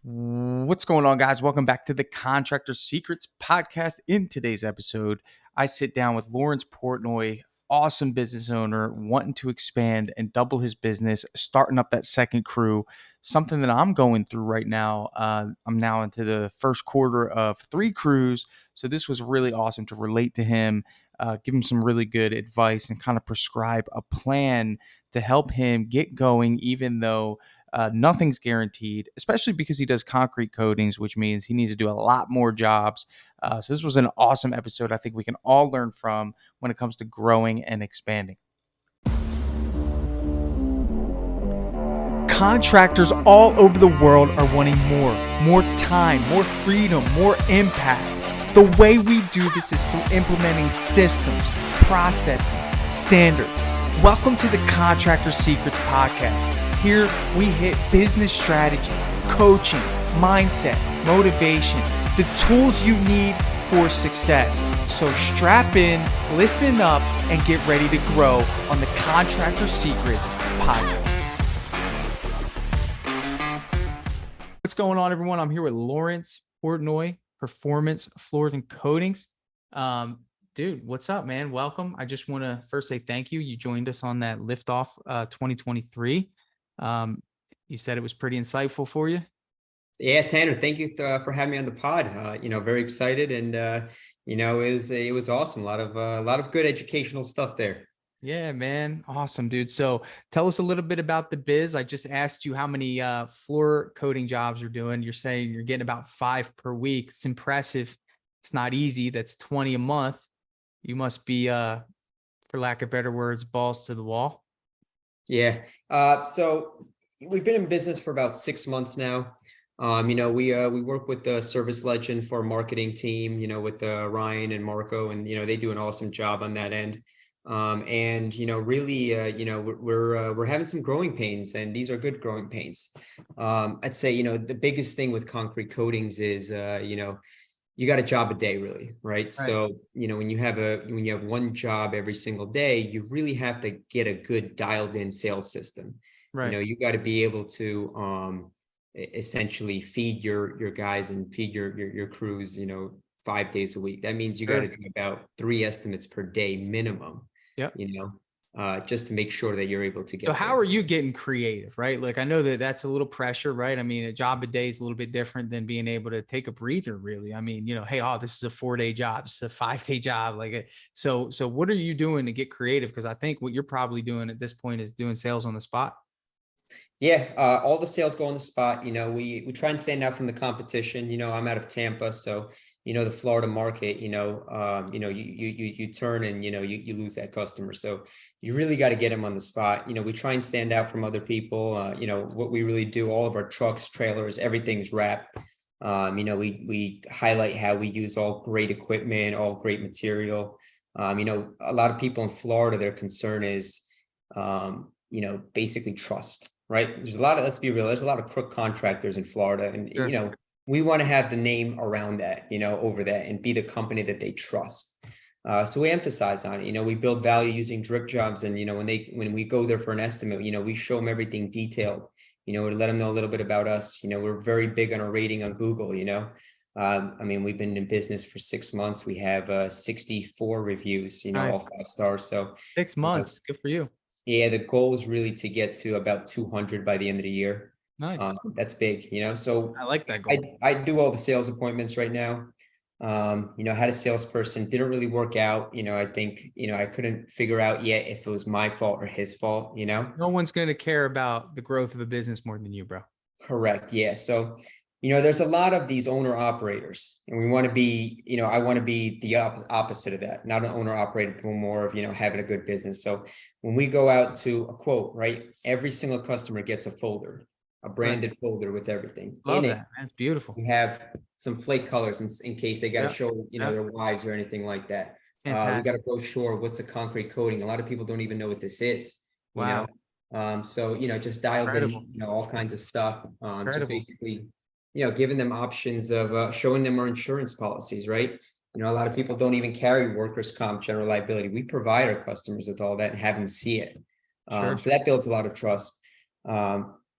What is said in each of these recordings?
What's going on, guys? Welcome back to the Contractor Secrets podcast. In today's episode, I sit down with Lawrence Portnoy, awesome business owner, wanting to expand and double his business, starting up that second crew, something that I'm going through right now. I'm now into the first quarter of 3 crews. So this was really awesome to relate to him, give him some really good advice, and kind of prescribe a plan to help him get going, even though nothing's guaranteed, especially because he does concrete coatings, which means he needs to do a lot more jobs. So this was an awesome episode I think we can all learn from when it comes to growing and expanding. Contractors all over the world are wanting more time, more freedom, more impact. The way we do this is through implementing systems, processes, standards. Welcome to the Contractor Secrets podcast. Here we hit business strategy, coaching, mindset, motivation, the tools you need for success. So strap in, listen up, and get ready to grow on the Contractor Secrets podcast. What's going on, everyone? I'm here with Lawrence Portnoy, Performance Floors and Coatings. Dude, what's up, man? Welcome. I just want to first say thank you. You joined us on that Liftoff 2023. You said it was pretty insightful for you. Yeah, Tanner, thank you for having me on the pod. Very excited, and it was awesome. A lot of good educational stuff there. Yeah, man. Awesome, dude. So tell us a little bit about the biz. I just asked you how many floor coating jobs you're doing. You're saying you're getting about 5 per week. It's impressive. It's not easy. That's 20 a month. You must be, for lack of better words, balls to the wall. Yeah. So we've been in business for about 6 months now. We work with the Service Legend for our marketing team, with Ryan and Marco, and they do an awesome job on that end. We're having some growing pains, and these are good growing pains. I'd say, the biggest thing with concrete coatings is, you got a job a day, really, right? So, when you have one job every single day, you really have to get a good dialed in sales system. Right. You got to be able to, essentially feed your guys and feed your crews, 5 days a week. That means you got to do about 3 estimates per day minimum. Yep. Just to make sure that you're able to get. So how are you getting creative, right? Like, I know that that's a little pressure, right? I mean, a job a day is a little bit different than being able to take a breather, really. I mean, hey, this is a 4-day job, it's a 5-day job. So what are you doing to get creative? Because I think what you're probably doing at this point is doing sales on the spot. Yeah, all the sales go on the spot. We try and stand out from the competition. I'm out of Tampa, so the Florida market. You turn and you lose that customer. So you really got to get them on the spot. We try and stand out from other people. What we really do. All of our trucks, trailers, everything's wrapped. We highlight how we use all great equipment, all great material. A lot of people in Florida, their concern is, basically trust. Right. Let's be real, there's a lot of crook contractors in Florida. And, Sure. We want to have the name around that, over that, and be the company that they trust. So we emphasize on it. We build value using Dripjobs. And, when we go there for an estimate, we show them everything detailed, to let them know a little bit about us. We're very big on our rating on Google. We've been in business for 6 months. We have 64 reviews, Nice. all 5 stars. So 6 months. Good for you. Yeah, the goal is really to get to about 200 by the end of the year. Nice. That's big, so I like that goal. I do all the sales appointments right now. Had a salesperson, didn't really work out. I think, I couldn't figure out yet if it was my fault or his fault, No one's going to care about the growth of a business more than you, bro. Correct. Yeah. So, there's a lot of these owner operators, and we want to be, I want to be the opposite of that, not an owner operator, but more of, having a good business. So when we go out to a quote, right, every single customer gets a folder, a branded folder with everything. Love in that. it. That's beautiful. We have some flake colors in case they got to show, Yep. their wives or anything like that. We Fantastic. got a brochure. What's a concrete coating? A lot of people don't even know what this is. Wow. So, just dialed in, all kinds of stuff. Just basically, giving them options of showing them our insurance policies, right? A lot of people don't even carry workers' comp, general liability. We provide our customers with all that and have them see it. Sure. So that builds a lot of trust.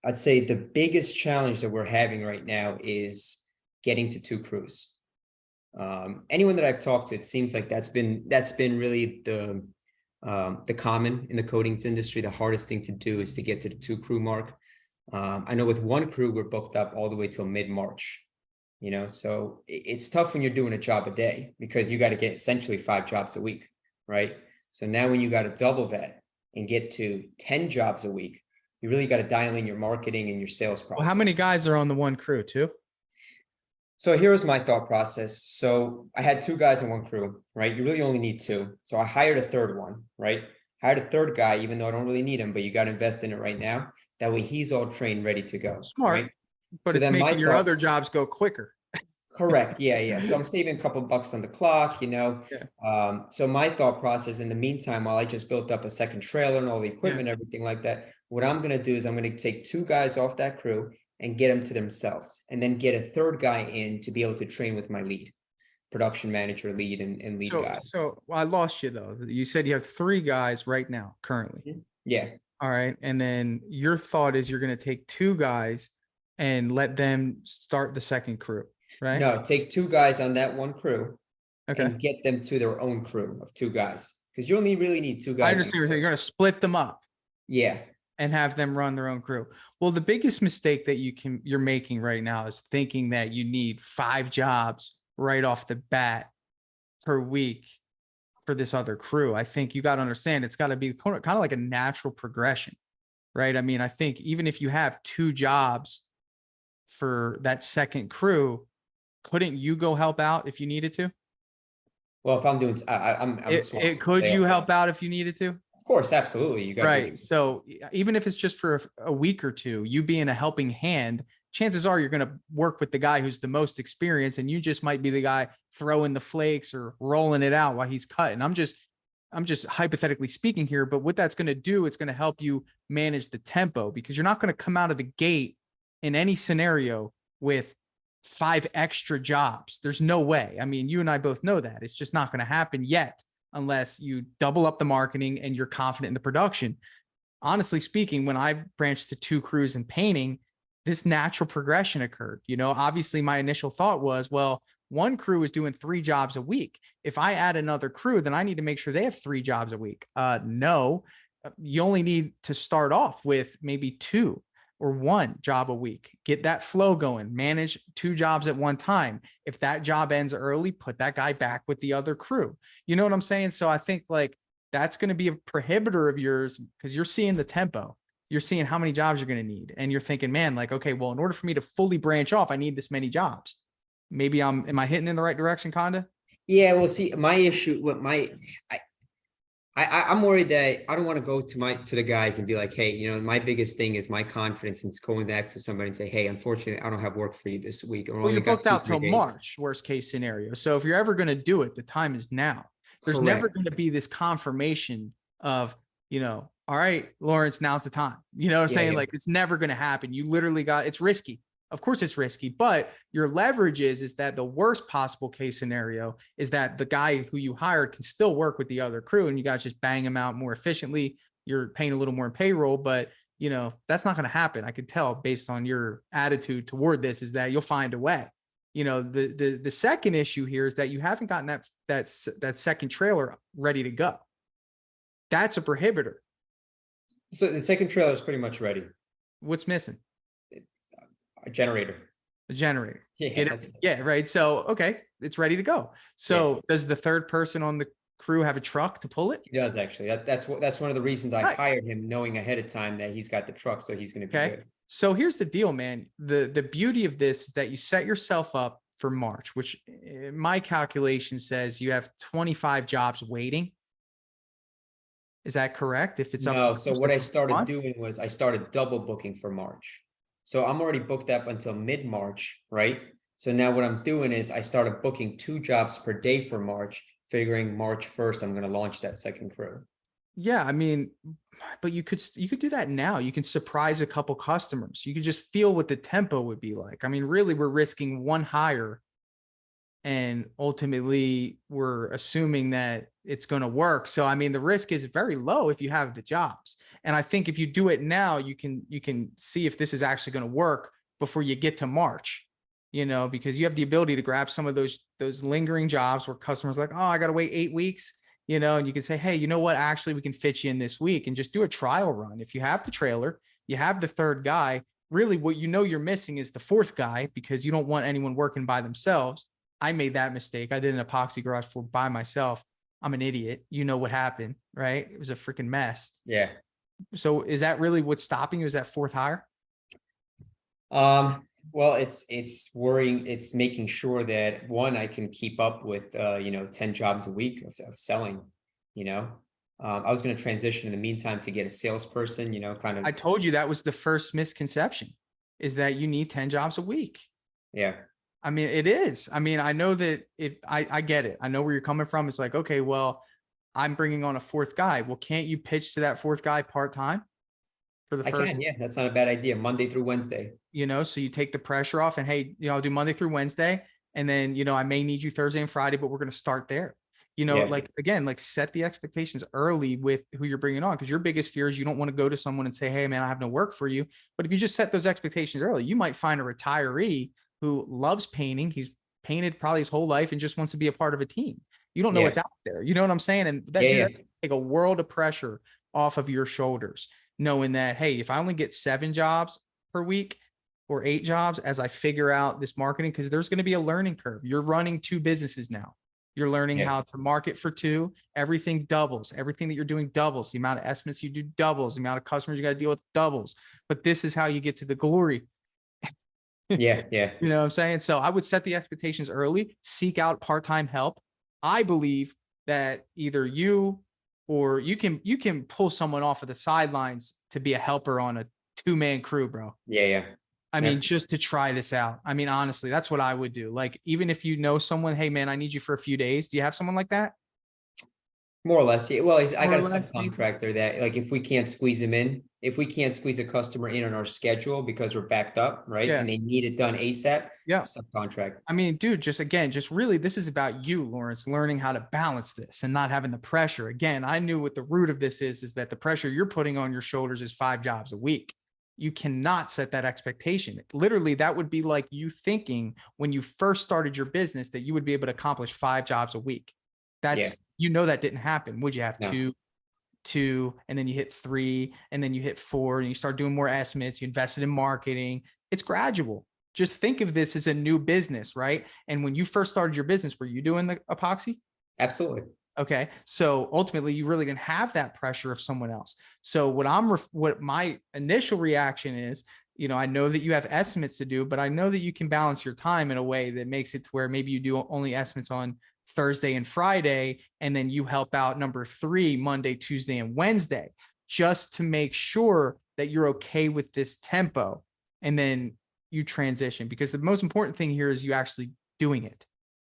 I'd say the biggest challenge that we're having right now is getting to 2 crews. Anyone that I've talked to, it seems like that's been really the common in the coatings industry. The hardest thing to do is to get to the 2 crew mark. I know with 1 crew, we're booked up all the way till mid-March. So it's tough when you're doing a job a day because you got to get essentially 5 jobs a week, right? So now when you got to double that and get to 10 jobs a week, you really got to dial in your marketing and your sales Well, how many process. guys are on the one crew too? So here was my thought process. So I had 2 guys in 1 crew, right? You really only need 2. So I hired a third one, right? Hired a third guy, even though I don't really need him, but you got to invest in it right now. That way he's all trained, ready to go, right? Smart, but So it's then my making your thought, other jobs go quicker. correct. Yeah, yeah. So I'm saving a couple bucks on the clock. Yeah. So my thought process in the meantime, while I just built up a second trailer and all the Yeah. equipment, everything like that, what I'm gonna do is I'm gonna take 2 guys off that crew and get them to themselves, and then get a third guy in to be able to train with my lead, production manager, lead and lead So, guy. well, I lost you though. You said you have 3 guys right now currently. Yeah. All right. And then your thought is you're going to take 2 guys and let them start the second crew, right? No, take 2 guys on that 1 crew Okay. and get them to their own crew of 2 guys, because you only really need two I guys. understand. You're going to split them up Yeah. and have them run their own crew. Well, the biggest mistake that you're making right now is thinking that you need 5 jobs right off the bat per week for this other crew. I think you got to understand it's got to be kind of like a natural progression, right? I mean, I think even if you have 2 jobs for that second crew, couldn't you go help out if you needed to? Well, if I'm doing, I'm swamped. Could you help out if you needed to? Of course, absolutely. You got to Right. So even if it's just for a week or two, you being a helping hand, chances are you're going to work with the guy who's the most experienced, and you just might be the guy throwing the flakes or rolling it out while he's cutting. I'm just hypothetically speaking here, but what that's going to do, it's going to help you manage the tempo, because you're not going to come out of the gate in any scenario with 5 extra jobs. There's no way. I mean, you and I both know that it's just not going to happen yet, unless you double up the marketing and you're confident in the production. Honestly speaking, when I branched to 2 crews in painting, this natural progression occurred. Obviously my initial thought was, well, 1 crew is doing 3 jobs a week. If I add another crew, then I need to make sure they have 3 jobs a week. No, you only need to start off with maybe 2 or 1 job a week. Get that flow going, manage 2 jobs at one time. If that job ends early, put that guy back with the other crew. You know what I'm saying? So I think like that's going to be a prohibitor of yours, because you're seeing the tempo. You're seeing how many jobs you're going to need. And you're thinking, man, like, okay, well, in order for me to fully branch off, I need this many jobs. Maybe am I hitting in the right direction, Conda? Yeah. Well, see, my issue with I'm worried that I don't want to go to the guys and be like, hey, my biggest thing is my confidence, and it's going back to somebody and say, hey, unfortunately, I don't have work for you this week. Or Well, only you're got booked two, out three till days. March, worst case scenario. So if you're ever going to do it, the time is now. There's never Correct. going to be this confirmation of, all right, Lawrence, now's the time. You know what I'm Yeah, saying? yeah. Like, it's never going to happen. You literally it's risky. Of course it's risky, but your leverage is that the worst possible case scenario is that the guy who you hired can still work with the other crew, and you guys just bang them out more efficiently. You're paying a little more in payroll, but that's not going to happen. I could tell based on your attitude toward this is that you'll find a way. The second issue here is that you haven't gotten that second trailer ready to go. That's a prohibitor. So the second trailer is pretty much ready. What's missing? A generator. A generator. Yeah. Yeah, right. So, okay, it's ready to go. So Yeah. does the third person on the crew have a truck to pull it? He does actually. That's one of the reasons I Nice. hired him, knowing ahead of time that he's got the truck, so he's going to be Okay. good. So here's the deal, man. The beauty of this is that you set yourself up for March, which my calculation says you have 25 jobs waiting. Is that correct? If it's up No, to so what I started doing was I started double booking for March. So I'm already booked up until mid-March, right? So now what I'm doing is I started booking 2 jobs per day for March, figuring March 1st, I'm going to launch that second crew. Yeah, I mean, but you could do that now. You can surprise a couple customers. You could just feel what the tempo would be like. I mean, really, we're risking 1 hire and ultimately we're assuming that it's going to work. So I mean, the risk is very low if you have the jobs. And I think if you do it now, you can see if this is actually going to work before you get to March, because you have the ability to grab some of those lingering jobs where customers are like, oh, I got to wait 8 weeks, and you can say, hey, you know what? Actually, we can fit you in this week and just do a trial run. If you have the trailer, you have the third guy. Really, what you're missing is the fourth guy because you don't want anyone working by themselves. I made that mistake. I did an epoxy garage floor by myself. I'm an idiot. You know what happened, right? It was a freaking mess. Yeah. So is that really what's stopping you? Is that fourth hire? Well, it's worrying. It's making sure that one, I can keep up with 10 jobs a week of selling, you know. I was going to transition in the meantime to get a salesperson, kind of. I told you that was the first misconception, is that you need 10 jobs a week. Yeah. I mean, it is. I mean, I know that I get it. I know where you're coming from. It's like, okay, well, I'm bringing on a fourth guy. Well, can't you pitch to that fourth guy part-time for the I can. first, Yeah. That's not a bad idea. Monday through Wednesday. so you take the pressure off and, hey, I'll do Monday through Wednesday. And then, I may need you Thursday and Friday, but we're going to start there. Yeah. Like, again, like set the expectations early with who you're bringing on. Cause your biggest fear is you don't want to go to someone and say, hey man, I have no work for you. But if you just set those expectations early, you might find a retiree who loves painting. He's painted probably his whole life and just wants to be a part of a team. You don't know Yeah. what's out there. You know what I'm saying? And that, Yeah. dude, Yeah. that's like a world of pressure off of your shoulders, knowing that, hey, if I only get 7 jobs per week or 8 jobs as I figure out this marketing, because there's going to be a learning curve. You're running 2 businesses now. You're learning Yeah. how to market for 2. Everything doubles. Everything that you're doing doubles. The amount of estimates you do doubles. The amount of customers you got to deal with doubles. But this is how you get to the glory. Yeah. Yeah. You know what I'm saying? So I would set the expectations early, seek out part-time help. I believe that either you or you can pull someone off of the sidelines to be a helper on a 2-man crew, bro. Yeah. Yeah. I Yeah. mean, just to try this out. I mean, honestly, that's what I would do. Like, even if you know someone, hey man, I need you for a few days. Do you have someone like that? More or less. Yeah. Well, I More got or a less, maybe? subcontractor that, like, if we can't squeeze him in, if we can't squeeze a customer in on our schedule because we're backed up, right? Yeah. And they need it done ASAP, Yeah. subcontract. I mean, dude, just really, this is about you, Lawrence, learning how to balance this and not having the pressure. Again, I knew what the root of this is that the pressure you're putting on your shoulders is 5 jobs a week. You cannot set that expectation. Literally, that would be like you thinking when you first started your business that you would be able to accomplish 5 jobs a week. Yeah. That didn't happen. Would you have No. two, and then you hit 3, and then you hit 4, and you start doing more estimates. You invested in marketing. It's gradual. Just think of this as a new business, right? And when you first started your business, were you doing the epoxy? Absolutely. Okay. So ultimately you really didn't have that pressure of someone else. So what my initial reaction is, I know that you have estimates to do, but I know that you can balance your time in a way that makes it to where maybe you do only estimates on Thursday and Friday, and then you help out number 3, Monday, Tuesday, and Wednesday, just to make sure that you're okay with this tempo. And then you transition, because the most important thing here is you actually doing it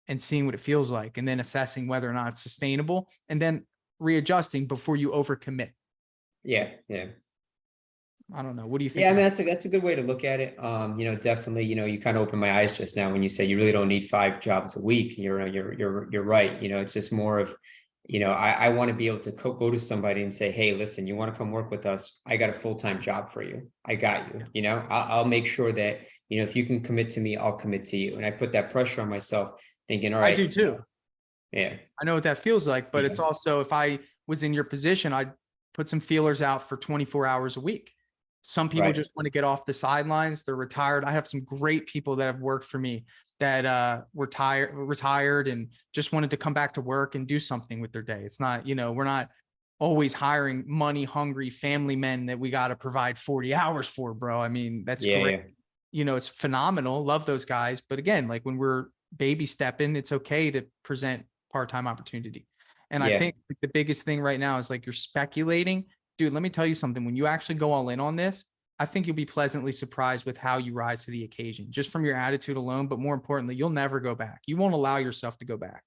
and seeing what it feels like, and then assessing whether or not it's sustainable, and then readjusting before you overcommit. Yeah. Yeah. I don't know. What do you think Yeah. I mean, about that's a good way to look at it. Definitely, you kind of opened my eyes just now when you said you really don't need 5 jobs a week. You're right. It's just more of, I want to be able to go to somebody and say, hey, listen, you want to come work with us? I got a full-time job for you. I got you. I'll make sure that, if you can commit to me, I'll commit to you. And I put that pressure on myself, thinking, all I right, do too. yeah, I know what that feels like, but yeah, it's also, if I was in your position, I'd put some feelers out for 24 hours a week. Some people right, just want to get off the sidelines. They're retired. I have some great people that have worked for me that were retired and just wanted to come back to work and do something with their day. It's not, we're not always hiring money hungry family men that we got to provide 40 hours for, bro. I mean, that's yeah, great. yeah, It's phenomenal. Love those guys. But again, like when we're baby stepping, it's okay to present part-time opportunity. And I yeah, think the biggest thing right now is like you're speculating. Dude, let me tell you something. When you actually go all in on this, I think you'll be pleasantly surprised with how you rise to the occasion, just from your attitude alone. But more importantly, you'll never go back. You won't allow yourself to go back.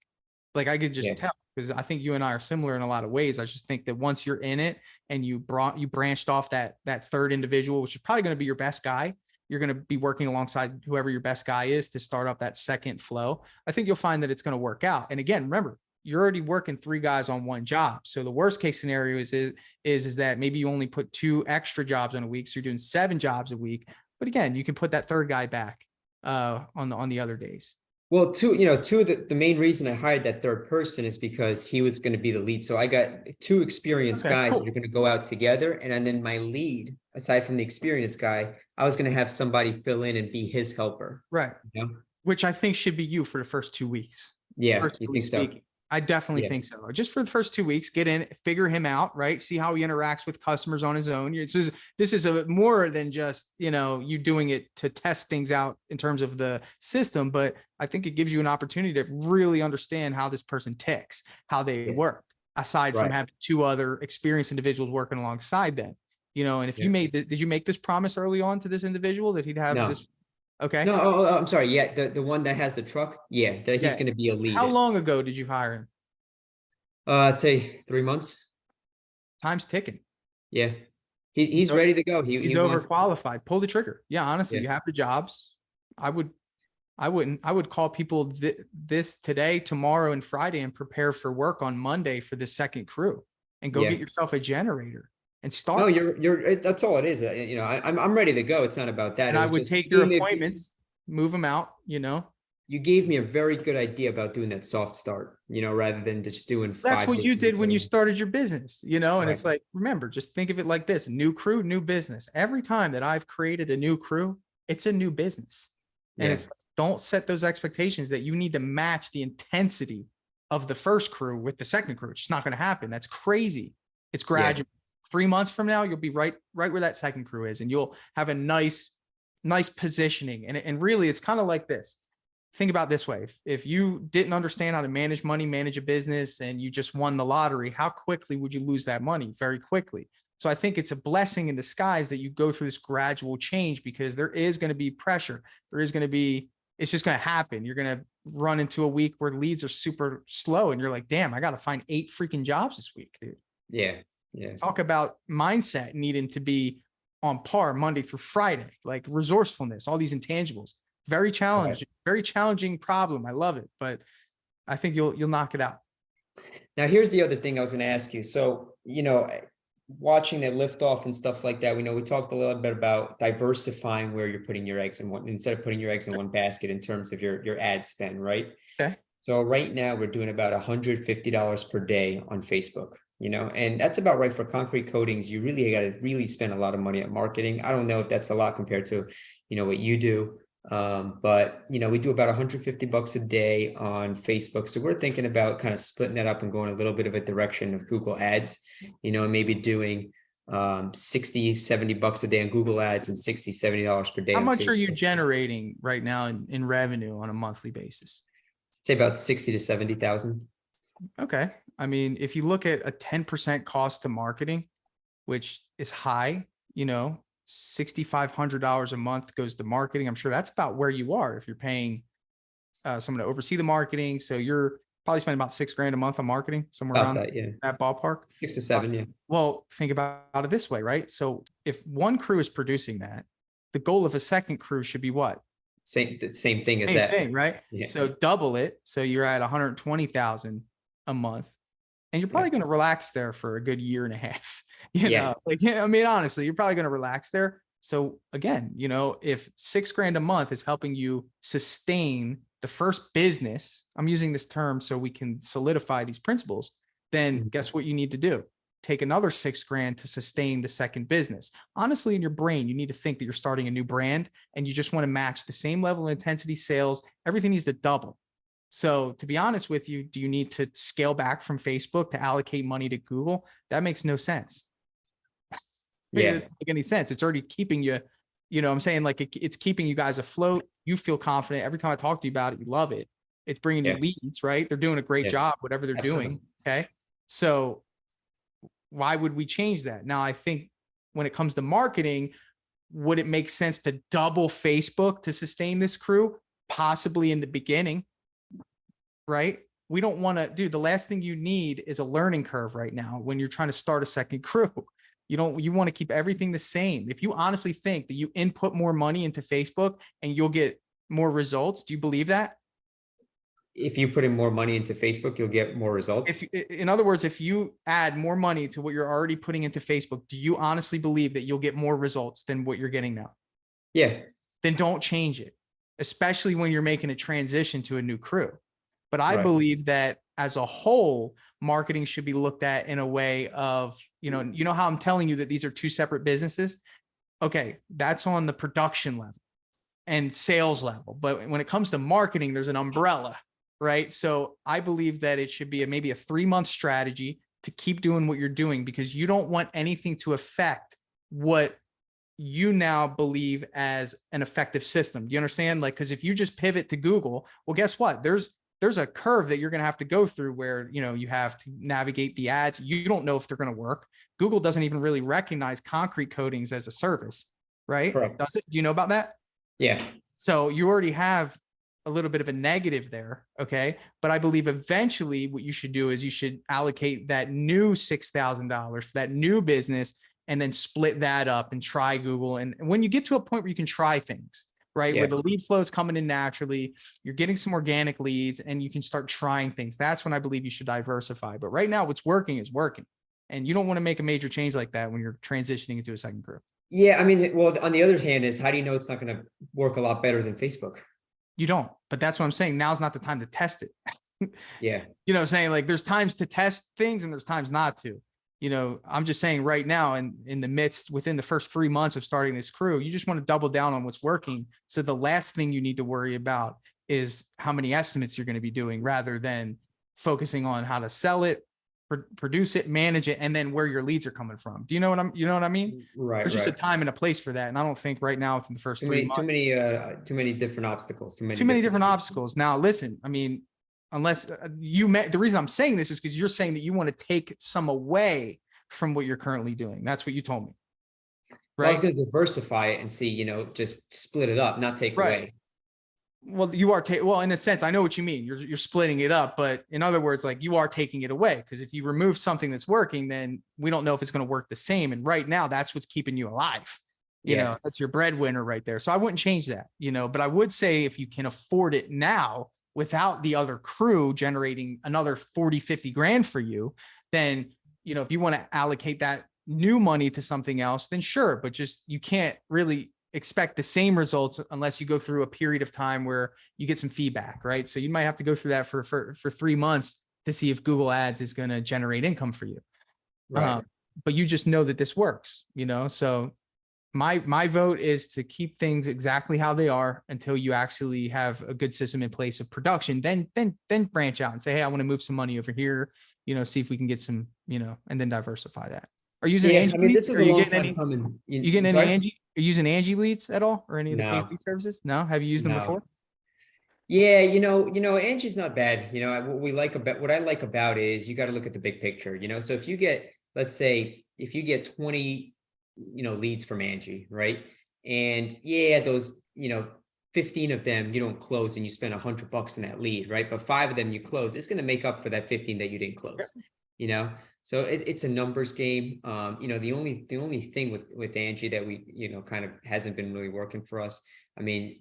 Like I could just yeah, tell, because I think you and I are similar in a lot of ways. I just think that once you're in it and you branched off that third individual, which is probably going to be your best guy, You're going to be working alongside whoever your best guy is to start up that second flow. I think you'll find that it's going to work out. And again, remember, you're already working 3 guys on 1 job. So the worst case scenario is that maybe you only put 2 extra jobs on a week. So you're doing 7 jobs a week. But again, you can put that 3rd guy back on the other days. Well, two of the main reason I hired that third person is because he was going to be the lead. So I got 2 experienced Okay, guys cool. that are going to go out together. And then my lead, aside from the experienced guy, I was going to have somebody fill in and be his helper. Right. You know? Which I think should be you for the first 2 weeks. Yeah, you Personally think so? speaking, I definitely Yeah. think so. Just for the first 2 weeks, get in, figure him out, right? See how he interacts with customers on his own. This is a more than just, you doing it to test things out in terms of the system, but I think it gives you an opportunity to really understand how this person ticks, how they Yeah. work, aside from Right. having 2 other experienced individuals working alongside them. And if Yeah. you did you make this promise early on to this individual that he'd have No. this? Okay. No, I'm sorry. Yeah, the one that has the truck. Yeah, that he's Yeah. going to be a How lead. long ago did you hire him? I'd say 3 months. Time's ticking. Yeah, he's ready to go. He He's wants. overqualified. Pull the trigger. Yeah, honestly, Yeah, you have the jobs. I would, I would call people this today, tomorrow, and Friday, and prepare for work on Monday for the second crew, and go yeah. get yourself a generator and No, start. that's all it is. I'm ready to go. It's not about that. And It I was would just take your appointments, move them out. you gave me a very good idea about doing that soft start. Rather than just doing That's 5 what days you a week. did when you started your business, and Right. it's like, remember, just think of it like this: new crew, new business. Every time that I've created a new crew, it's a new business. And Yeah. it's, don't set those expectations that you need to match the intensity of the first crew with the second crew. It's just not going to happen. That's crazy. It's Yeah. gradual. 3 months from now, you'll be right where that second crew is, and you'll have a nice positioning. And really, it's kind of like this. Think about it this way. If you didn't understand how to manage money, manage a business, and you just won the lottery, how quickly would you lose that money? Very quickly. So I think it's a blessing in disguise that you go through this gradual change, because there is going to be pressure. It's just going to happen. You're going to run into a week where leads are super slow, and you're like, damn, I got to find 8 freaking jobs this week, dude. Yeah. Yeah. Talk about mindset needing to be on par Monday through Friday, like resourcefulness, all these intangibles. Very challenging, very challenging problem. I love it, but I think you'll knock it out. Now, here's the other thing I was going to ask you. So, watching that lift off and stuff like that, we talked a little bit about diversifying where you're putting your eggs in one, instead of putting your eggs in one basket in terms of your ad spend, right? Okay. So right now we're doing about $150 per day on Facebook, and that's about right for concrete coatings. You really got to really spend a lot of money at marketing. I don't know if that's a lot compared to, what you do. But we do about $150 a day on Facebook. So we're thinking about kind of splitting that up and going a little bit of a direction of Google ads, and maybe doing $60-70 a day on Google ads and $60-70 per day How on much Facebook. are you generating right now in revenue on a monthly basis? Say about 60 to 70,000. Okay. I mean, if you look at a 10% cost to marketing, which is high, $6,500 a month goes to marketing. I'm sure that's about where you are if you're paying someone to oversee the marketing. So you're probably spending about $6,000 a month on marketing, somewhere About around that, yeah. that ballpark. 6 to 7, yeah. Well, think about it this way, right? So if one crew is producing that, the goal of a second crew should be what? Same thing as Same that. thing, right? Yeah. So double it. So you're at 120,000 a month, and you're probably going to relax there for a good year and a half. I mean, honestly, you're probably going to relax there. So again, if $6,000 a month is helping you sustain the first business, I'm using this term so we can solidify these principles, then guess what you need to do? Take another $6,000 to sustain the second business. Honestly, in your brain, you need to think that you're starting a new brand, and you just want to match the same level of intensity, sales, everything needs to double. So to be honest with you, do you need to scale back from Facebook to allocate money to Google? That makes no sense. It doesn't make any sense. It's already keeping you, I'm saying, like, it's keeping you guys afloat. You feel confident. Every time I talk to you about it, you love it. It's bringing you leads, right? They're doing a great job, whatever they're doing. Okay. So why would we change that? Now, I think when it comes to marketing, would it make sense to double Facebook to sustain this crew? Possibly in the beginning, right? We don't want to, dude, the last thing you need is a learning curve right now when you're trying to start a second crew. You want to keep everything the same. If you honestly think that you input more money into Facebook and you'll get more results, do you believe that? If you put in more money into Facebook, you'll get more results. In other words, if you add more money to what you're already putting into Facebook, do you honestly believe that you'll get more results than what you're getting now? Yeah. Then don't change it, especially when you're making a transition to a new crew. But I Right. believe that as a whole, marketing should be looked at in a way of, you know how I'm telling you that these are two separate businesses? Okay, that's on the production level and sales level. But when it comes to marketing, there's an umbrella, right? So I believe that it should be maybe a 3-month strategy to keep doing what you're doing, because you don't want anything to affect what you now believe as an effective system. Do you understand? Like, because if you just pivot to Google, well, guess what? There's a curve that you're going to have to go through where, you have to navigate the ads. You don't know if they're going to work. Google doesn't even really recognize concrete coatings as a service, right? Correct. Does it? Do you know about that? Yeah. So you already have a little bit of a negative there. Okay. But I believe eventually what you should do is you should allocate that new $6,000 for that new business and then split that up and try Google. And when you get to a point where you can try things, right, where Yeah. the lead flow is coming in naturally, you're getting some organic leads and you can start trying things. That's when I believe you should diversify. But right now, what's working is working. And you don't want to make a major change like that when you're transitioning into a second group. Yeah. I mean, well, on the other hand is, how do you know it's not going to work a lot better than Facebook? You don't. But that's what I'm saying. Now's not the time to test it. Yeah. You know what I'm saying? Like, there's times to test things and there's times not to. I'm just saying right now, in the midst, within the first 3 months of starting this crew, you just want to double down on what's working. So the last thing you need to worry about is how many estimates you're going to be doing, rather than focusing on how to sell it, produce it, manage it, and then where your leads are coming from. Do you know what you know what I mean? Right. There's just a Right. time and a place for that. And I don't think right now, within the first Too 3 many, months, too many different obstacles, too many different obstacles. Now, listen, I mean, unless the reason I'm saying this is because you're saying that you want to take some away from what you're currently doing. That's what you told me. Well, I was Right. going to diversify it and see, just split it up, not take Right. away. Well, you are well, in a sense, I know what you mean. You're splitting it up, but in other words, like, you are taking it away, because if you remove something that's working, then we don't know if it's going to work the same. And right now, that's what's keeping you alive. Yeah. That's your breadwinner right there. So I wouldn't change that, but I would say if you can afford it now without the other crew generating another 40, 50 grand for you, then, if you want to allocate that new money to something else, then sure. But just, you can't really expect the same results unless you go through a period of time where you get some feedback, right? So you might have to go through that for 3 months to see if Google Ads is going to generate income for you. Right. But you just know that this works, so my vote is to keep things exactly how they are until you actually have a good system in place of production. Then branch out and say, hey, I want to move some money over here, see if we can get some, and then diversify that. Are you using Yeah. Angie I mean, leads? this was Are a you long getting time any? coming. You getting any Sorry? Angie? Are you using Angie leads at all, or any of the paid No, lead services? No. Have you used them no. before? Yeah, Angie's not bad. What I like about is you got to look at the big picture, So if you get, let's say, if you get 20, leads from Angie, right? And yeah, those, 15 of them you don't close and you spend $100 in that lead, right? But 5 of them you close, it's going to make up for that 15 that you didn't close, you know? So it's a numbers game. The only thing with Angie that we, kind of hasn't been really working for us. I mean,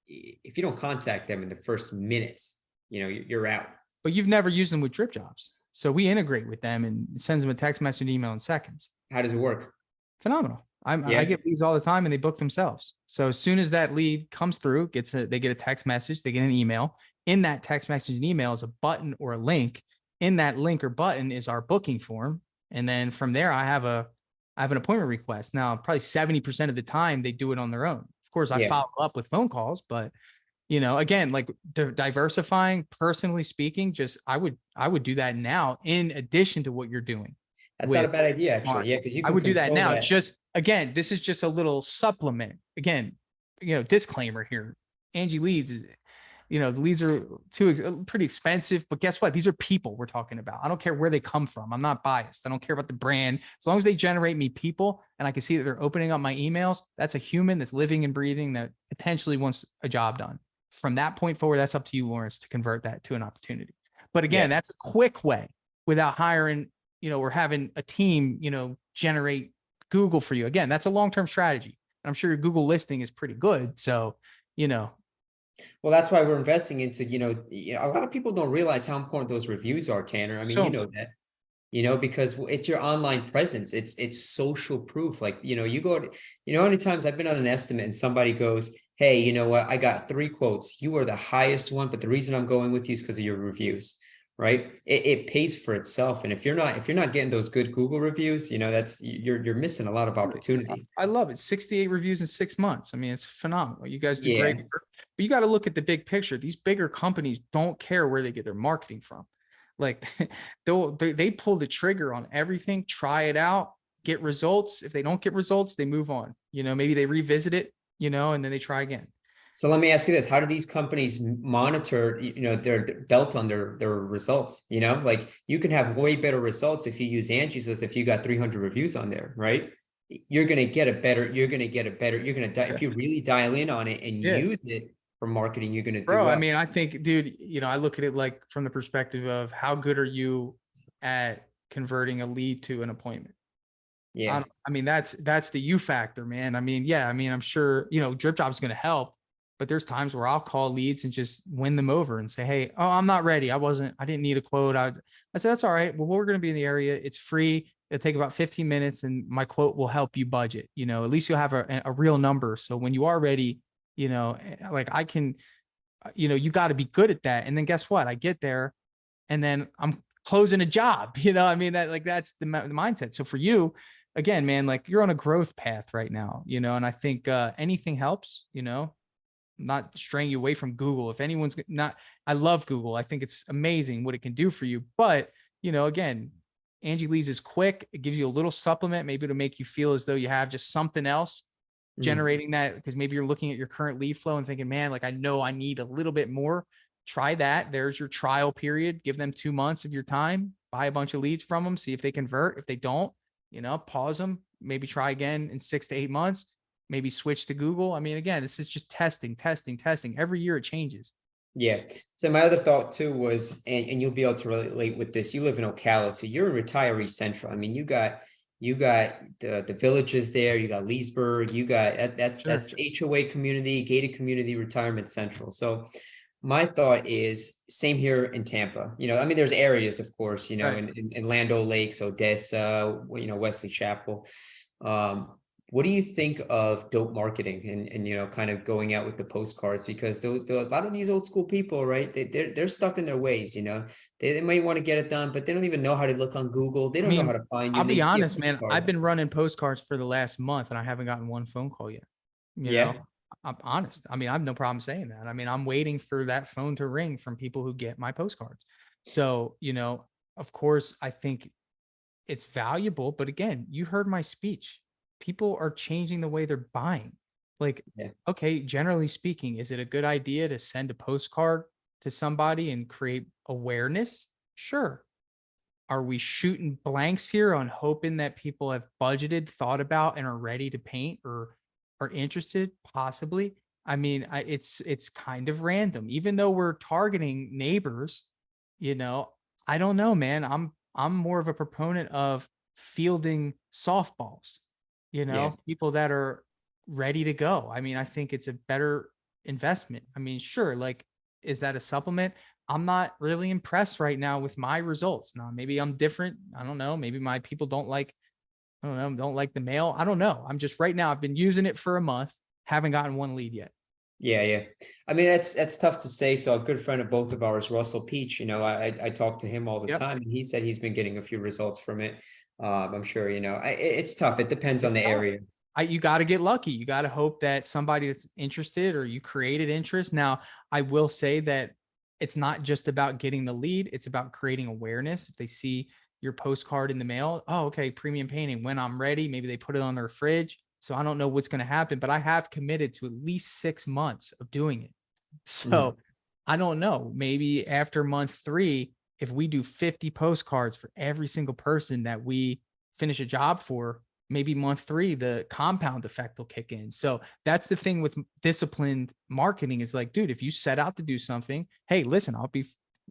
if you don't contact them in the first minutes, you're out. But you've never used them with Dripjobs. So we integrate with them and it sends them a text message, email in seconds. How does it work? Phenomenal. I Yeah. get leads all the time and they book themselves. So as soon as that lead comes through, they get a text message, they get an email. In that text message and email is a button or a link. In that link or button is our booking form. And then from there, I have an appointment request. Now, probably 70% of the time they do it on their own. Of course, I Yeah. follow up with phone calls, but again, like, diversifying, personally speaking, just I would do that now in addition to what you're doing. That's not a bad idea, actually. Yeah, because you I can would do that control now. that. Just, again, this is just a little supplement. Again, disclaimer here. Angie leads, the leads are pretty expensive, but guess what? These are people we're talking about. I don't care where they come from. I'm not biased. I don't care about the brand. As long as they generate me people and I can see that they're opening up my emails, that's a human that's living and breathing that potentially wants a job done. From that point forward, that's up to you, Lawrence, to convert that to an opportunity. But again, Yeah. that's a quick way without hiring, or having a team, generate Google for you. Again, that's a long-term strategy. I'm sure your Google listing is pretty good. So, you know, Well, that's why we're investing into, a lot of people don't realize how important those reviews are, Tanner. I mean, so you know that. Because it's your online presence. It's social proof. Like, you go to, how many times I've been on an estimate and somebody goes, hey, you know what? I got 3 quotes. You are the highest one, but the reason I'm going with you is because of your reviews, right? It pays for itself. And if you're not getting those good Google reviews, you're missing a lot of opportunity. I love it. 68 reviews in 6 months. I mean, it's phenomenal. You guys do great Yeah. work, but you got to look at the big picture. These bigger companies don't care where they get their marketing from. Like they pull the trigger on everything, try it out, get results. If they don't get results, they move on. Maybe they revisit it, and then they try again. So let me ask you this: how do these companies monitor, their belt on their results? Like, you can have way better results if you use Angie's List. If you got 300 reviews on there, right? You're going to get a better. If you really dial in on it and Yeah. use it for marketing, you're going to do Bro, I well. mean, I think, dude, I look at it like from the perspective of how good are you at converting a lead to an appointment? Yeah. I mean, that's the you factor, man. I mean, yeah, I mean, I'm sure, Dripjobs is going to help, but there's times where I'll call leads and just win them over and say, hey, oh, I'm not ready. I didn't need a quote. I said, that's all right. Well, we're going to be in the area. It's free. It'll take about 15 minutes and my quote will help you budget. At least you'll have a real number. So when you are ready, like I can, you got to be good at that. And then guess what? I get there and then I'm closing a job. I mean, that's the mindset. So for you, again, man, like you're on a growth path right now, and I think anything helps, not straying you away from Google. If anyone's not, I love Google. I think it's amazing what it can do for you. But, again, Angie Lee's is quick. It gives you a little supplement, maybe to make you feel as though you have just something else generating that, because maybe you're looking at your current lead flow and thinking, man, like I know I need a little bit more. Try that. There's your trial period. Give them 2 months of your time, buy a bunch of leads from them, see if they convert. If they don't, pause them, maybe try again in 6 to 8 months, maybe switch to Google. I mean, again, this is just testing. Every year it changes. Yeah. So my other thought too was, and you'll be able to relate with this. You live in Ocala, so you're in retiree central. I mean, you got the villages there. You got Leesburg. You got that's HOA community, gated community, retirement central. So my thought is same here in Tampa. I mean, there's areas, of course, in Land O'Lakes, Odessa, Wesley Chapel. What do you think of dope marketing and kind of going out with the postcards? Because a lot of these old school people, right? They're stuck in their ways. They might want to get it done, but they don't even know how to look on Google. They I don't know how mean, to find you. I'll And they be see a honest, man. I've postcard. been running postcards for the last month and I haven't gotten one phone call yet. You know, Yeah. I'm honest. I mean, I have no problem saying that. I mean, I'm waiting for that phone to ring from people who get my postcards. So, of course, I think it's valuable. But again, you heard my speech. People are changing the way they're buying. Like, Yeah. okay, generally speaking, is it a good idea to send a postcard to somebody and create awareness? Sure. Are we shooting blanks here on hoping that people have budgeted, thought about, and are ready to paint or are interested? Possibly. I mean, it's kind of random. Even though we're targeting neighbors, you know, I don't know, man. I'm more of a proponent of fielding softballs, Yeah. people that are ready to go. I mean, I think it's a better investment. I mean, sure, like, is that a supplement? I'm not really impressed right now with my results. Now, maybe I'm different. I don't know. Maybe my people don't like the mail. I don't know. I'm just right now, I've been using it for a month, haven't gotten one lead yet. Yeah, yeah. I mean, that's tough to say. So a good friend of both of ours, Russell Peach, I talk to him all the Yep. time, and he said he's been getting a few results from it. I'm sure, it's tough. It depends on It's the tough. area. You got to get lucky. You got to hope that somebody that's interested or you created interest. Now, I will say that it's not just about getting the lead, it's about creating awareness. If they see your postcard in the mail, oh, okay, premium painting. When I'm ready, maybe they put it on their fridge. So I don't know what's going to happen, but I have committed to at least 6 months of doing it. Mm. So I don't know. Maybe after month 3, if we do 50 postcards for every single person that we finish a job for, maybe month 3, the compound effect will kick in. So that's the thing with disciplined marketing is like, dude, if you set out to do something, hey, listen,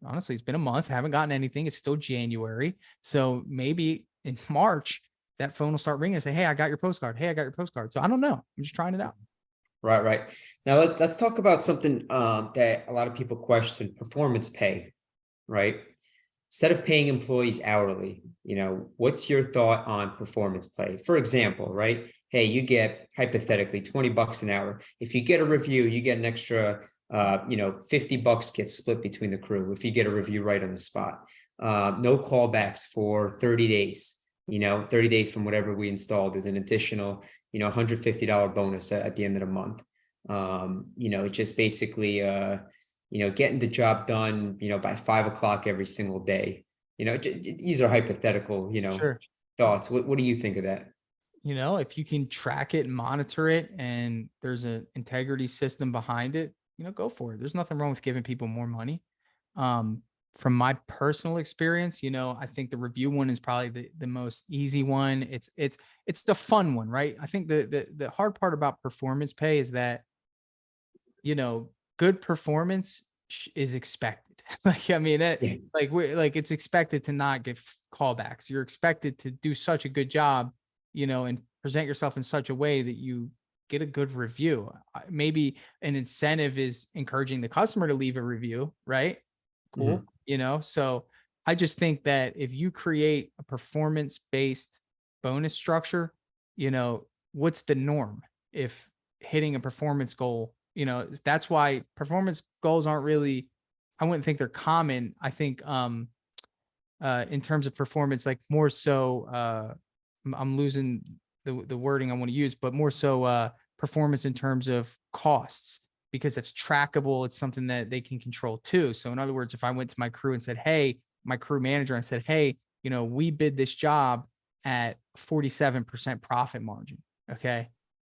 honestly, it's been a month, haven't gotten anything. It's still January. So maybe in March, that phone will start ringing and say, hey, I got your postcard. Hey, I got your postcard. So I don't know. I'm just trying it out. Right, right. Now let's talk about something that a lot of people question: performance pay, right? Instead of paying employees hourly, what's your thought on performance pay? For example, right? Hey, you get hypothetically $20 an hour. If you get a review, you get an extra, $50 gets split between the crew if you get a review right on the spot. No callbacks for 30 days. 30 days from whatever we installed is an additional, $150 bonus at the end of the month. Just basically, getting the job done, by 5 o'clock every single day. These are hypothetical, Sure. thoughts. What do you think of that? If you can track it and monitor it and there's an integrity system behind it, go for it. There's nothing wrong with giving people more money. Um, from my personal experience, I think the review one is probably the most easy one. It's the fun one, right? I think the hard part about performance pay is that, good performance is expected. Like, I mean, Yeah. it's expected to not get callbacks. You're expected to do such a good job, and present yourself in such a way that you get a good review. Maybe an incentive is encouraging the customer to leave a review, right? Mhm. Cool. So I just think that if you create a performance based bonus structure, what's the norm? If hitting a performance goal, that's why performance goals aren't really, I wouldn't think they're common. I think, in terms of performance, like more so, I'm losing the wording I want to use, but more so, performance in terms of costs, because it's trackable. It's something that they can control too. So in other words, if I went to my crew and said, hey, my crew manager, and said, hey, we bid this job at 47% profit margin. Okay.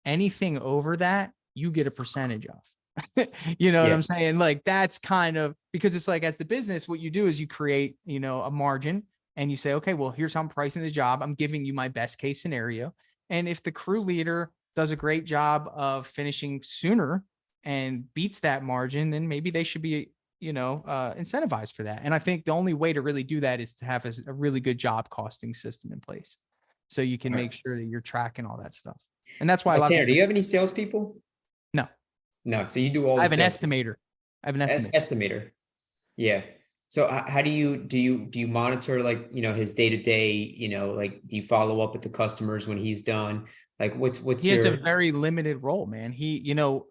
Anything over that, you get a percentage of. You know what Yeah. I'm saying? Like, that's kind of, because it's like, as the business, what you do is you create, a margin, and you say, okay, well, here's how I'm pricing the job. I'm giving you my best case scenario. And if the crew leader does a great job of finishing sooner and beats that margin, then maybe they should be, incentivized for that. And I think the only way to really do that is to have a really good job costing system in place, so you can All right. make sure that you're tracking all that stuff. And that's why a Now, lot of Tanner, do people, you have any salespeople? no, No. So you do all I the have an sales. estimator. I have an estimator. Estimator. Yeah. So how do you monitor, like, his day to day, like, do you follow up with the customers when he's done? Like, what's He has a your very limited role, man. So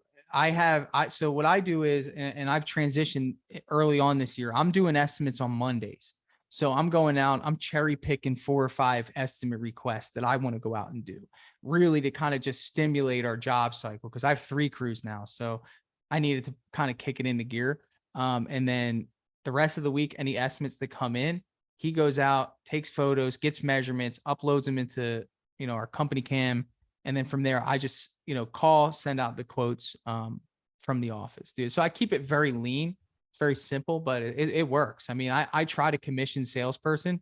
what I do is, and I've transitioned early on this year, I'm doing estimates on Mondays. So I'm going out, I'm cherry picking 4 or 5 estimate requests that I want to go out and do, really, to kind of just stimulate our job cycle. Cause I have 3 crews now. So I needed to kind of kick it into gear. And then the rest of the week, any estimates that come in, he goes out, takes photos, gets measurements, uploads them into, our company cam. And then from there, I just, call, send out the quotes, from the office, dude. So I keep it very lean. It's very simple, but it works. I mean, I try to commission salesperson,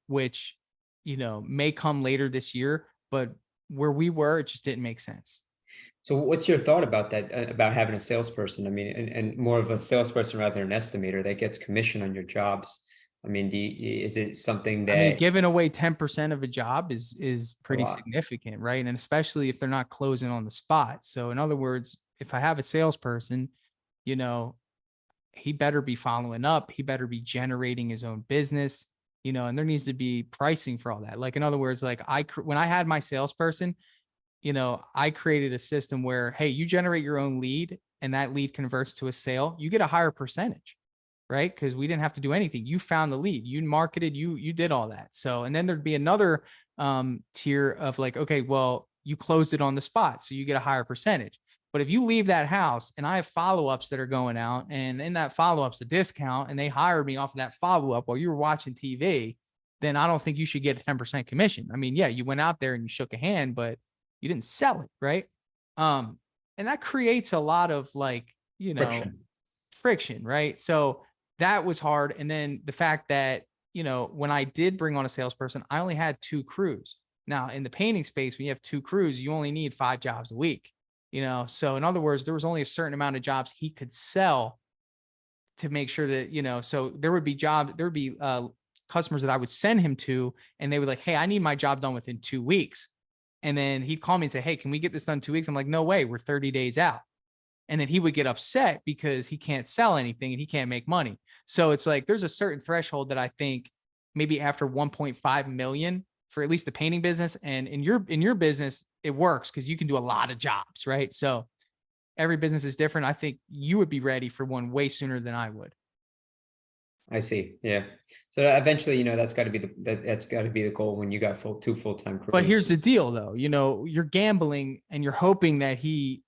which, may come later this year, but where we were, it just didn't make sense. So what's your thought about that, about having a salesperson? I mean, and more of a salesperson rather than an estimator that gets commission on your jobs. I mean, is it something I mean, that giving away 10% of a job is a pretty lot? significant, right? And especially if they're not closing on the spot. So in other words, if I have a salesperson, you know, he better be following up. He better be generating his own business, and there needs to be pricing for all that. Like, in other words, like, when I had my salesperson, I created a system where, hey, you generate your own lead and that lead converts to a sale, you get a higher percentage, right? Because we didn't have to do anything. You found the lead, you marketed, you did all that. So, and then there'd be another tier of like, okay, well, you closed it on the spot, so you get a higher percentage. But if you leave that house and I have follow-ups that are going out, and in that follow-up's a discount, and they hired me off of that follow-up while you were watching TV, then I don't think you should get a 10% commission. I mean, yeah, you went out there and you shook a hand, but you didn't sell it, right? And that creates a lot of, like, Friction. friction, right? So that was hard. And then the fact that, when I did bring on a salesperson, I only had 2 crews. Now, in the painting space, when you have 2 crews, you only need 5 jobs a week, So in other words, there was only a certain amount of jobs he could sell to make sure that, so there would be customers that I would send him to, and they were like, hey, I need my job done within 2 weeks. And then he'd call me and say, hey, can we get this done 2 weeks? I'm like, no way, we're 30 days out. And then he would get upset because he can't sell anything and he can't make money. So it's like there's a certain threshold that I think maybe after 1.5 million for at least the painting business, and in your business it works because you can do a lot of jobs, right? So every business is different. I think you would be ready for one way sooner than I would. I see. Yeah. So eventually, that's got to be that's got to be the goal when you got two full-time But here's crews. the deal though, you're gambling and you're hoping that he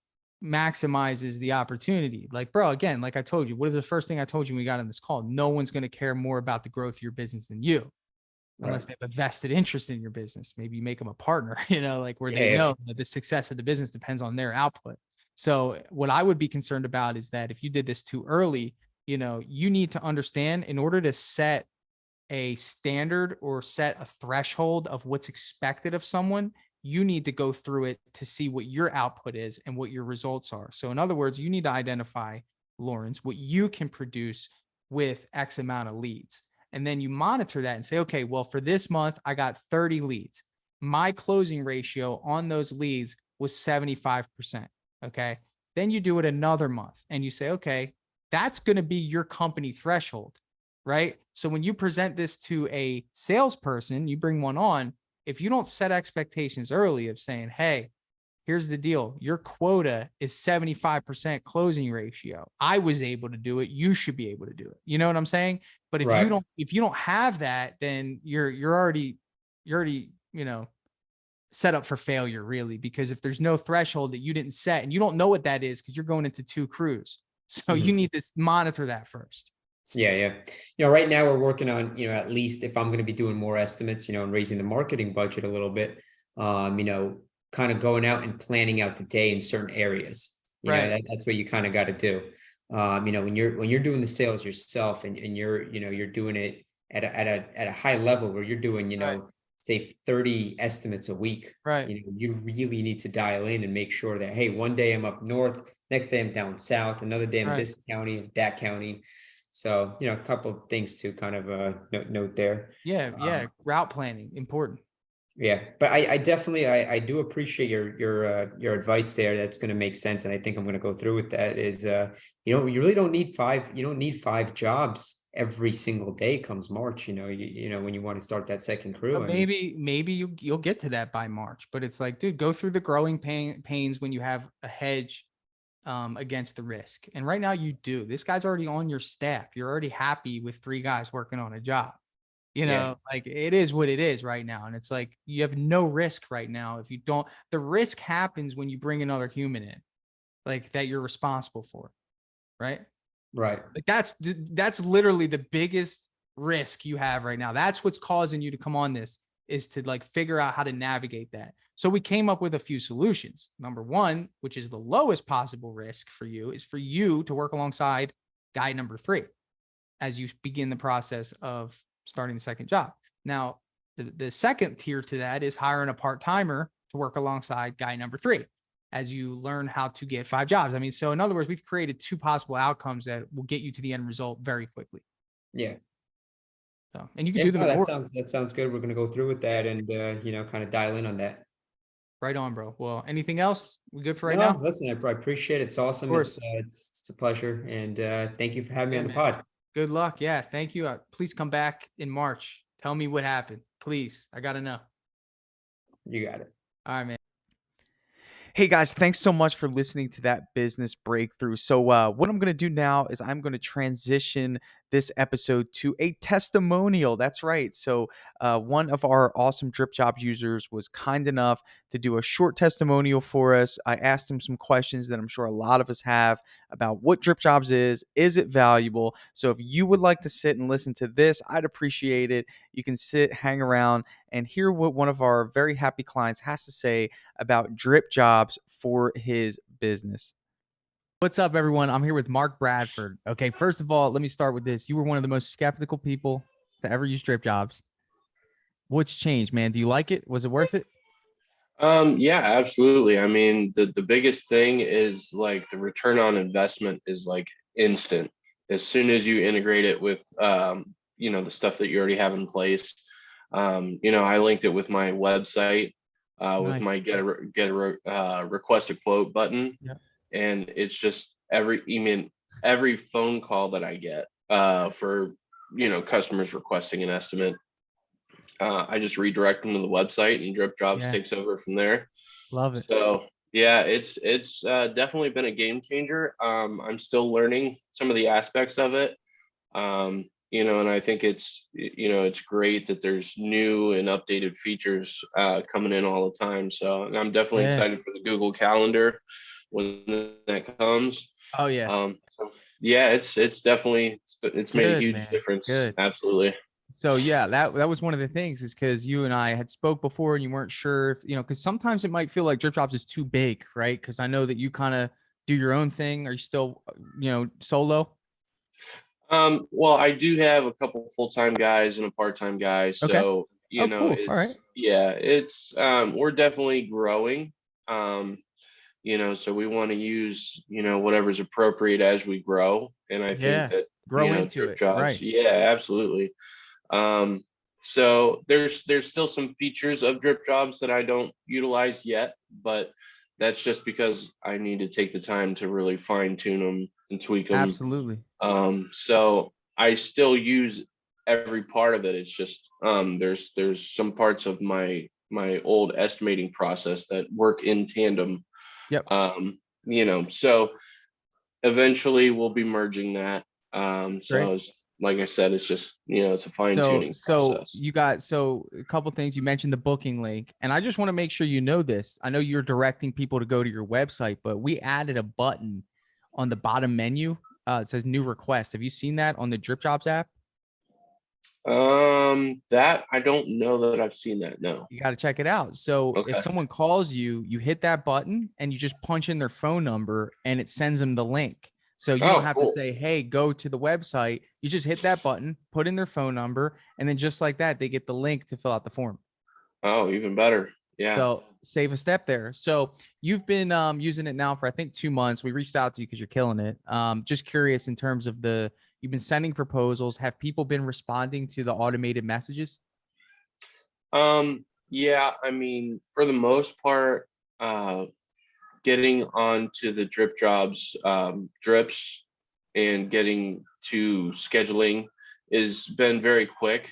maximizes the opportunity. Like, bro, again, like I told you, what is the first thing I told you when we got on this call? No one's going to care more about the growth of your business than you, Right. unless they have a vested interest in your business. Maybe you make them a partner, like where they Yeah. know that the success of the business depends on their output. So what I would be concerned about is that if you did this too early, you need to understand, in order to set a standard or set a threshold of what's expected of someone, you need to go through it to see what your output is and what your results are. So in other words, you need to identify, Lawrence, what you can produce with X amount of leads. And then you monitor that and say, okay, well, for this month, I got 30 leads. My closing ratio on those leads was 75%. Okay. Then you do it another month and you say, okay, that's going to be your company threshold, right? So when you present this to a salesperson, you bring one on, if you don't set expectations early of saying, hey, here's the deal, your quota is 75% closing ratio. I was able to do it. You should be able to do it. You know what I'm saying? But if Right. you don't have that, then you're already, set up for failure, really, because if there's no threshold that you didn't set, and you don't know what that is because you're going into 2 crews. So you Mhm. need to monitor that first. Yeah. Yeah. Right now we're working on, at least if I'm going to be doing more estimates, and raising the marketing budget a little bit, kind of going out and planning out the day in certain areas. Right. That's what you kind of got to do. When you're doing the sales yourself, and you're doing it at a high level where you're doing, Right. say 30 estimates a week, Right. you really need to dial in and make sure that, hey, one day I'm up north, next day I'm down south, another day I'm Right. this county, that county. So, a couple of things to kind of note there. Yeah. Um, Yeah. Route planning, important. yeah, but I definitely I do appreciate your advice there. That's going to make sense, and I think I'm going to go through with that. Is you really don't need five. You don't need 5 jobs every single day comes March. When you want to start that second crew. But I mean, maybe you'll get to that by March. But it's like, dude, go through the growing pains when you have a hedge against the risk. And right now you do. This guy's already on your staff. You're already happy with 3 guys working on a job. yeah, Like it is what it is right now. And it's like you have no risk right now if you don't. The risk happens when you bring another human in, like that you're responsible for, right? right, Like that's literally the biggest risk you have right now. That's what's causing you to come on this, is to like figure out how to navigate that. So we came up with a few solutions. Number one, which is the lowest possible risk for you, is for you to work alongside guy number 3 as you begin the process of starting the second job. Now, the second tier to that is hiring a part-timer to work alongside guy number 3 as you learn how to get 5 jobs. I mean, so in other words, we've created 2 possible outcomes that will get you to the end result very quickly. yeah, So, and you can yeah. do them No, in order. that sounds good. We're going to go through with Yeah. that, and kind of dial in on that. Right on, bro. Well, anything else? We good for right now? No, Of listen, I appreciate it. It's awesome. course. It's a pleasure, and thank you for having me Yeah, on the man. pod. Good luck. Yeah. Thank you. Please come back in March. Tell me what happened. Please. I got to know. You got it. All right, man. Hey guys, thanks so much for listening to that business breakthrough. So, what I'm going to do now is I'm going to transition this episode to a testimonial. That's right. So, one of our awesome Dripjobs users was kind enough to do a short testimonial for us. I asked him some questions that I'm sure a lot of us have about what Dripjobs is it valuable? So, if you would like to sit and listen to this, I'd appreciate it. You can sit, hang around, and hear what one of our very happy clients has to say about Dripjobs for his business. What's up, everyone? I'm here with Mark Bradford. Okay, first of all, let me start with this. You were one of the most skeptical people to ever use Dripjobs. What's changed, man? Do you like it? Was it worth it? Yeah, absolutely. I mean, the biggest thing is like the return on investment is like instant. As soon as you integrate it with, the stuff that you already have in place. I linked it with my website, with Nice. my request a quote button. Yeah. And it's just every phone call that I get for, customers requesting an estimate, I just redirect them to the website, and Dripjobs Yeah. takes over from there. Love it. So yeah, it's definitely been a game changer. I'm still learning some of the aspects of it. And I think it's great that there's new and updated features coming in all the time. So, and I'm definitely excited for the Google Calendar when that comes. Oh yeah. So, yeah, it's definitely it's made a Good, huge man. difference. Good. Absolutely. So yeah, that was one of the things, is because you and I had spoke before and you weren't sure if, because sometimes it might feel like Dripjobs is too big, right? Because I know that you kind of do your own thing. Are you still, solo? Well, I do have a couple full-time guys and a part-time guy. Okay. So, Oh, cool. All right. we're definitely growing. So we want to use, whatever's appropriate as we grow. And I think Yeah. that, Grow into Drip it. Jobs, Right. yeah, absolutely. So there's still some features of Drip Jobs that I don't utilize yet, but that's just because I need to take the time to really fine tune them and tweak them. Absolutely. So I still use every part of it. It's just there's some parts of my old estimating process that work in tandem. Yep. So eventually we'll be merging that. Great. Like I said, it's just, it's a fine tuning process. So a couple things. You mentioned the booking link, and I just want to make sure you know this. I know you're directing people to go to your website, but we added a button on the bottom menu. It says new request. Have you seen that on the Dripjobs app? That I don't know that I've seen that. No. You got to check it out. So if Okay. someone calls you, you hit that button and you just punch in their phone number and it sends them the link. So you don't have to say, hey, go to the website. You just hit that button, put in their phone number, and then just like that, they get the link to fill out the form. Oh, even better. Yeah. So save a step there. So you've been using it now for, I think, 2 months. We reached out to you because you're killing it. Just curious in terms of you've been sending proposals. Have people been responding to the automated messages? Yeah, I mean, for the most part, getting onto the Dripjobs drips and getting to scheduling has been very quick.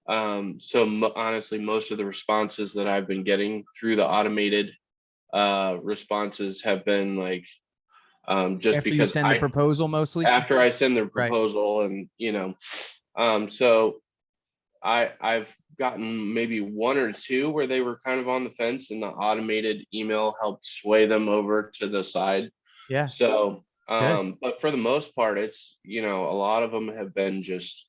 Honestly, most of the responses that I've been getting through the automated responses have been like just after because you send the proposal, mostly after I send the proposal, right. And so I've gotten maybe one or two where they were kind of on the fence, and the automated email helped sway them over to the side. Yeah. So, but for the most part, it's, a lot of them have been just,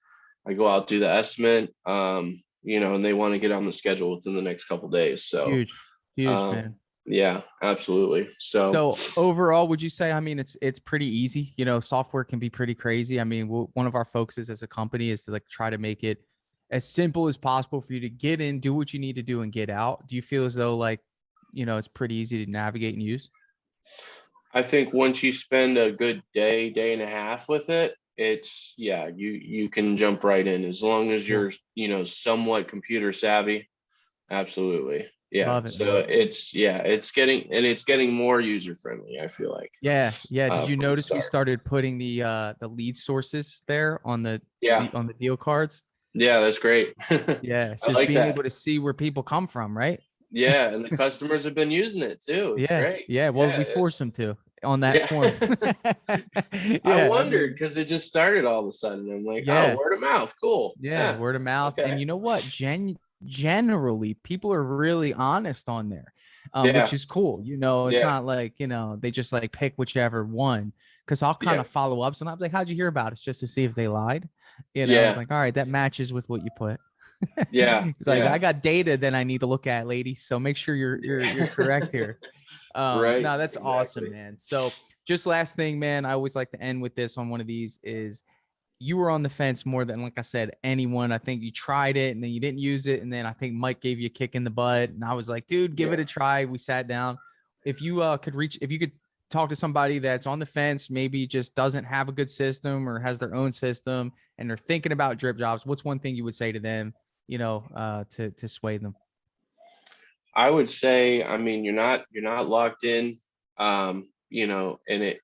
I go out, do the estimate, and they want to get on the schedule within the next couple of days. So huge, man. Yeah, absolutely. So overall, would you say, I mean, it's pretty easy, software can be pretty crazy. I mean, one of our focuses as a company is to like try to make it as simple as possible for you to get in, do what you need to do, and get out. Do you feel as though like, it's pretty easy to navigate and use? I think once you spend a good day and a half with it, it's, yeah, you can jump right in as long as you're, somewhat computer savvy. Absolutely. Yeah. Love it, So man. it's getting more user friendly, I feel like. Yeah. Did you notice we start. started putting the lead sources there on the deal cards? Yeah, that's great. Yeah, it's I just like being that. able to see where people come from, right? Yeah, and the customers have been using it too. It's great. Yeah. Well, we force them to on that form. I wondered because it just started all of a sudden. I'm like, oh, word of mouth, cool. Yeah, word of mouth. Okay. And you know what? Generally, people are really honest on there, which is cool. It's not like, they just like pick whichever one. Because I'll kind of follow up sometimes, like, how'd you hear about it? Just to see if they lied. It's like, all right, that matches with what you put. It's like, I got data that I need to look at, lady. So make sure you're correct here. Right. No, that's awesome, man. So just last thing, man, I always like to end with this on one of these is you were on the fence more than, like I said, anyone. I think you tried it and then you didn't use it. And then I think Mike gave you a kick in the butt. And I was like, dude, give it a try. We sat down. If you could talk to somebody that's on the fence, maybe just doesn't have a good system or has their own system, and they're thinking about Dripjobs, what's one thing you would say to them, to sway them? I would say, I mean, you're not locked in, and it,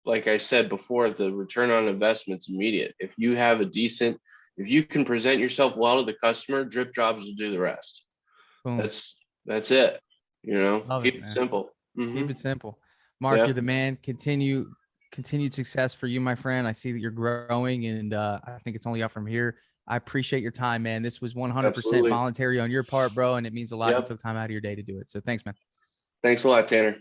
like I said before, the return on investment's immediate. If you can present yourself well to the customer, Dripjobs will do the rest. Boom. That's it. Love Keep it, it man. simple. Keep it simple. Mark, Yeah. you're the man. Continued success for you, my friend. I see that you're growing, and I think it's only up from here. I appreciate your time, man. This was 100% Absolutely. voluntary on your part, bro, and it means a lot. You Yep. took time out of your day to do it. So thanks, man. Thanks a lot, Tanner.